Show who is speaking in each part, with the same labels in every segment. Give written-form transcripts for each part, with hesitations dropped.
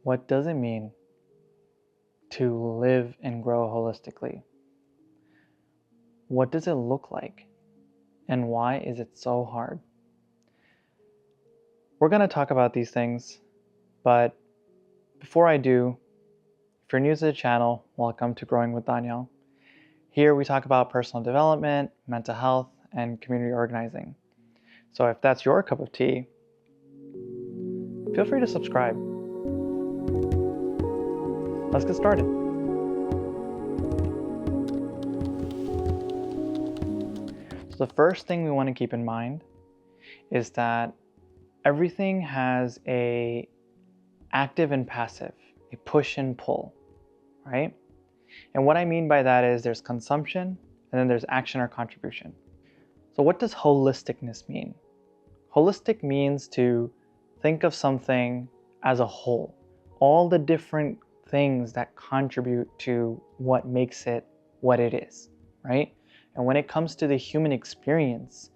Speaker 1: What does it mean to live and grow holistically? What does it look like? And why is it so hard? We're going to talk about these things, but before I do, if you're new to the channel, welcome to Growing with Danyal. Here we talk about personal development, mental health, and community organizing. So if that's your cup of tea, feel free to subscribe. Let's get started. So the first thing we want to keep in mind is that everything has a active and passive, a push and pull, right? And what I mean by that is there's consumption and then there's action or contribution. So what does holisticness mean? Holistic means to think of something as a whole, all the different things that contribute to what makes it what it is, right? And when it comes to the human experience,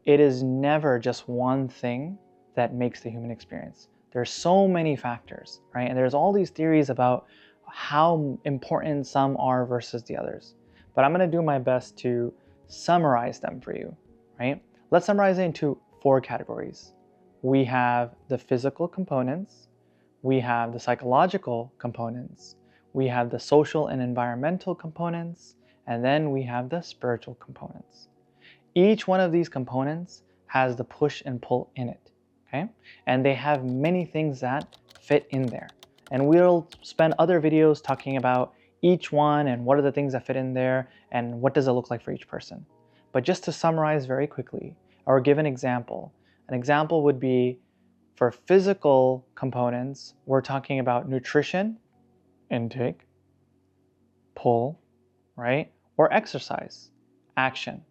Speaker 1: it is never just one thing that makes the human experience. There's so many factors, right? And there's all these theories about how important some are versus the others. But I'm going to do my best to summarize them for you, right? Let's summarize it into 4 categories. We have the physical components, we have the psychological components, we have the social and environmental components, and then we have the spiritual components. Each one of these components has the push and pull in it, okay? And they have many things that fit in there. And we'll spend other videos talking about each one and what are the things that fit in there and what does it look like for each person. But just to summarize very quickly, or give an example would be for physical components, we're talking about nutrition, intake, pull, right? Or exercise, action,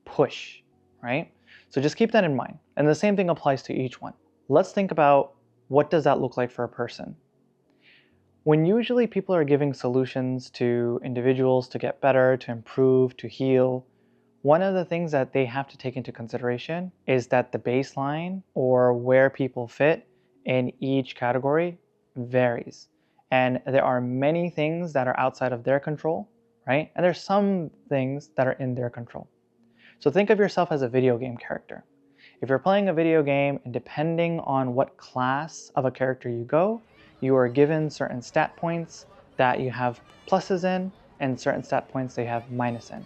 Speaker 1: push, right? So just keep that in mind. And the same thing applies to each one. Let's think about what does that look like for a person. When usually people are giving solutions to individuals to get better, to improve, to heal, one of the things that they have to take into consideration is that the baseline or where people fit in each category varies. And there are many things that are outside of their control, right? And there's some things that are in their control. So think of yourself as a video game character. If you're playing a video game and depending on what class of a character you go, you are given certain stat points that you have pluses in and certain stat points they have minus in.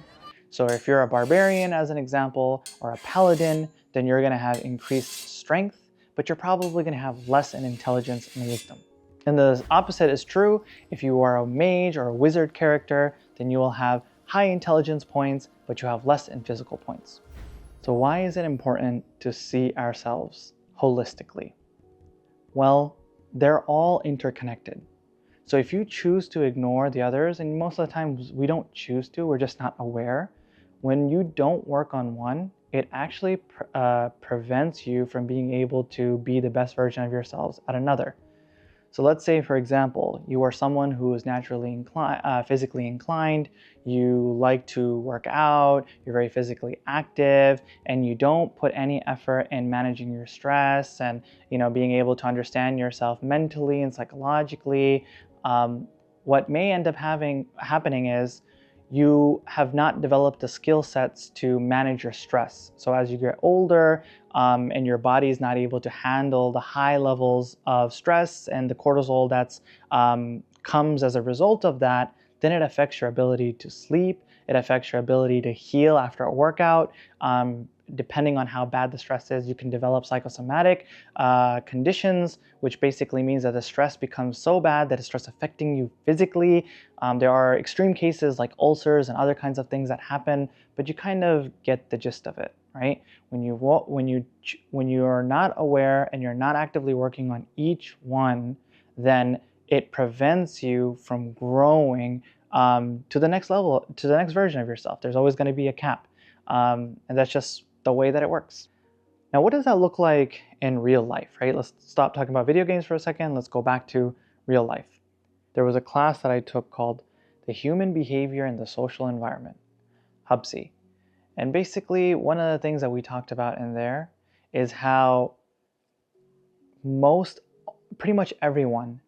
Speaker 1: So if you're a barbarian, as an example, or a paladin, then you're going to have increased strength, but you're probably going to have less in intelligence and wisdom. And the opposite is true. If you are a mage or a wizard character, then you will have high intelligence points, but you have less in physical points. So why is it important to see ourselves holistically? Well, they're all interconnected. So if you choose to ignore the others, and most of the time we don't choose to, we're just not aware, when you don't work on one, it actually prevents you from being able to be the best version of yourselves at another. So let's say, for example, you are someone who is naturally physically inclined, you like to work out, you're very physically active, and you don't put any effort in managing your stress and being able to understand yourself mentally and psychologically. What may end up happening is you have not developed the skill sets to manage your stress. So as you get older and your body is not able to handle the high levels of stress and the cortisol that's comes as a result of that, then it affects your ability to sleep. It affects your ability to heal after a workout. Depending on how bad the stress is, you can develop psychosomatic conditions, which basically means that the stress becomes so bad that it starts affecting you physically. There are extreme cases like ulcers and other kinds of things that happen, but you kind of get the gist of it, right? When you are not aware and you're not actively working on each one, then it prevents you from growing to the next level, to the next version of yourself. There's always going to be a cap, and that's just the way that it works. Now, what does that look like in real life, right? Let's stop talking about video games for a second. Let's go back to real life. There was a class that I took called The Human Behavior in the Social Environment, hobbies. And basically, one of the things that we talked about in there is how most pretty much everyone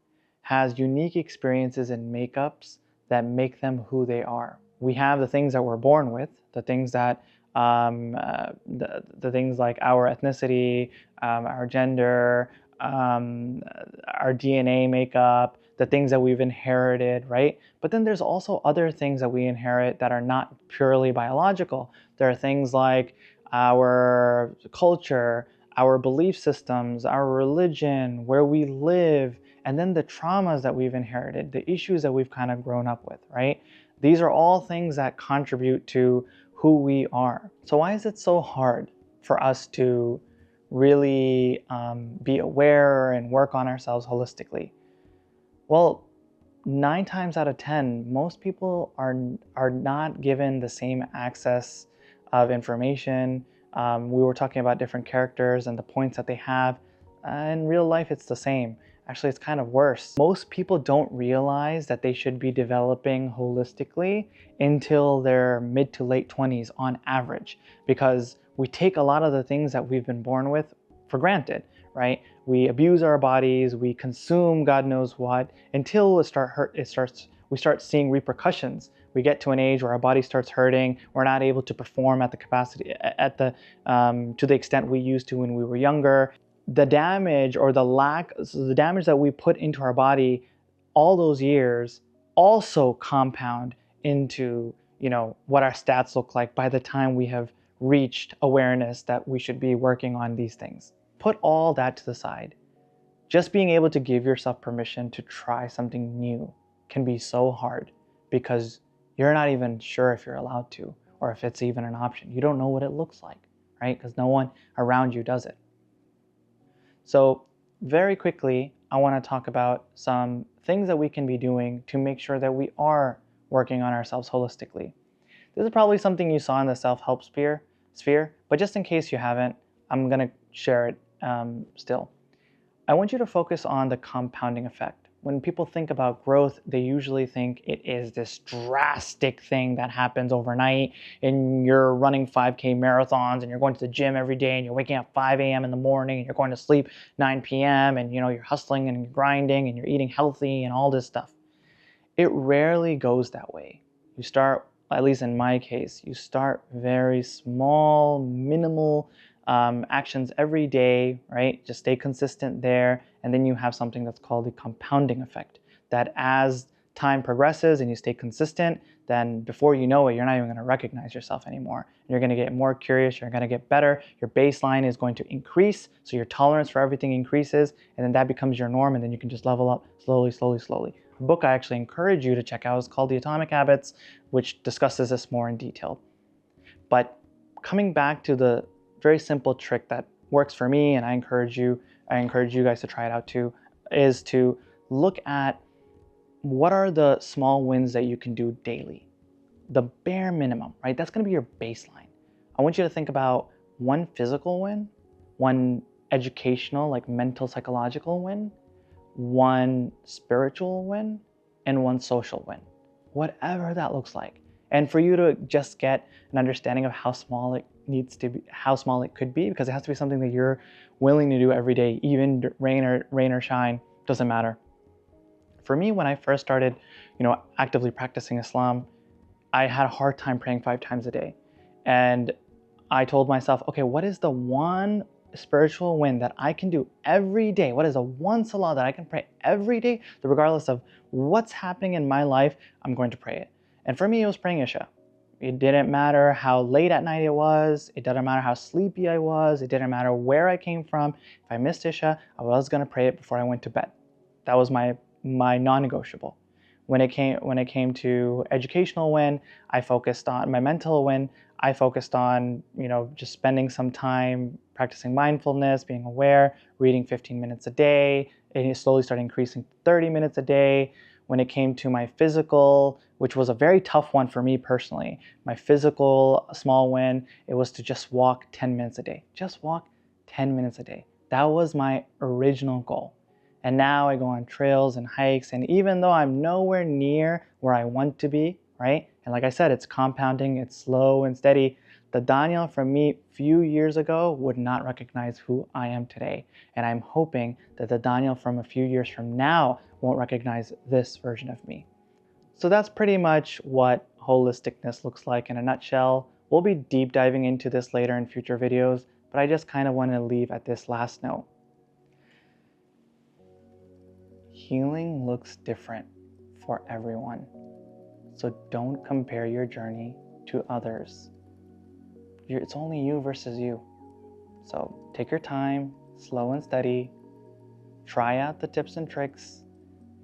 Speaker 1: has unique experiences and makeups that make them who they are. We have the things that we're born with, the things that the things like our ethnicity, our gender, our DNA makeup, the things that we've inherited, right? But then there's also other things that we inherit that are not purely biological. There are things like our culture, our belief systems, our religion, where we live, and then the traumas that we've inherited, the issues that we've kind of grown up with, right? These are all things that contribute to who we are. So why is it so hard for us to really be aware and work on ourselves holistically? Well, 9 times out of 10, most people are not given the same access of information. We were talking about different characters and the points that they have. In real life, it's the same. Actually, it's kind of worse. Most people don't realize that they should be developing holistically until their mid to late 20s on average, because we take a lot of the things that we've been born with for granted, right? We abuse our bodies, we consume God knows what until we start seeing repercussions. We get to an age where our body starts hurting. We're not able to perform at the capacity, to the extent we used to when we were younger. The damage or the damage that we put into our body all those years also compound into, what our stats look like by the time we have reached awareness that we should be working on these things. Put all that to the side. Just being able to give yourself permission to try something new can be so hard because you're not even sure if you're allowed to or if it's even an option. You don't know what it looks like, right? Because no one around you does it. So very quickly, I want to talk about some things that we can be doing to make sure that we are working on ourselves holistically. This is probably something you saw in the self-help sphere, but just in case you haven't, I'm going to share it still. I want you to focus on the compounding effect. When people think about growth, they usually think it is this drastic thing that happens overnight and you're running 5K marathons and you're going to the gym every day and you're waking up 5 a.m. in the morning and you're going to sleep 9 p.m. and you're hustling and you're grinding and you're eating healthy and all this stuff. It rarely goes that way. You start, at least in my case, you start very small, minimal actions every day, right? Just stay consistent there. And then you have something that's called the compounding effect, that as time progresses and you stay consistent, then before you know it, you're not even going to recognize yourself anymore. You're going to get more curious. You're going to get better. Your baseline is going to increase. So your tolerance for everything increases. And then that becomes your norm. And then you can just level up slowly, slowly, slowly. A book I actually encourage you to check out is called The Atomic Habits, which discusses this more in detail. But coming back to the very simple trick that works for me, and I encourage you guys to try it out too, is to look at what are the small wins that you can do daily. The bare minimum, right? That's going to be your baseline. I want you to think about one physical win, one educational, like mental, psychological win, one spiritual win, and one social win. Whatever that looks like. And for you to just get an understanding of how small it needs to be, how small it could be, because it has to be something that you're willing to do every day, even rain or shine, doesn't matter. For me, when I first started, actively practicing Islam, I had a hard time praying 5 times a day. And I told myself, okay, what is the one spiritual win that I can do every day? What is the one salah that I can pray every day, regardless of what's happening in my life, I'm going to pray it. And for me, it was praying Isha. It didn't matter how late at night it was. It didn't matter how sleepy I was. It didn't matter where I came from. If I missed Isha, I was going to pray it before I went to bed. That was my non-negotiable. When it came to educational win, I focused on my mental win. I focused on, just spending some time practicing mindfulness, being aware, reading 15 minutes a day, and it slowly started increasing 30 minutes a day. When it came to my physical, which was a very tough one for me personally, my physical small win, it was to just walk 10 minutes a day. Just walk 10 minutes a day. That was my original goal. And now I go on trails and hikes, and even though I'm nowhere near where I want to be, right? And like I said, it's compounding, it's slow and steady, The Danyal from me a few years ago would not recognize who I am today. And I'm hoping that the Danyal from a few years from now won't recognize this version of me. So that's pretty much what holisticness looks like in a nutshell. We'll be deep diving into this later in future videos, but I just kind of want to leave at this last note. Healing looks different for everyone. So don't compare your journey to others. It's only you versus you. So take your time, slow and steady, try out the tips and tricks.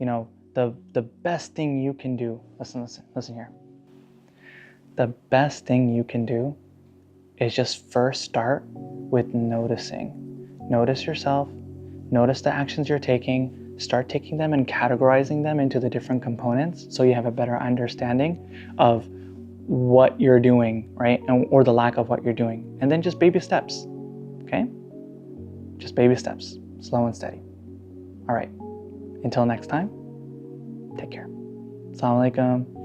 Speaker 1: You know, the best thing you can do, listen here. The best thing you can do is just first start with noticing. Notice yourself, notice the actions you're taking, start taking them and categorizing them into the different components so you have a better understanding of what you're doing, right? Or the lack of what you're doing. And then just baby steps, okay? Just baby steps, slow and steady. All right, until next time, take care. Assalamu alaikum.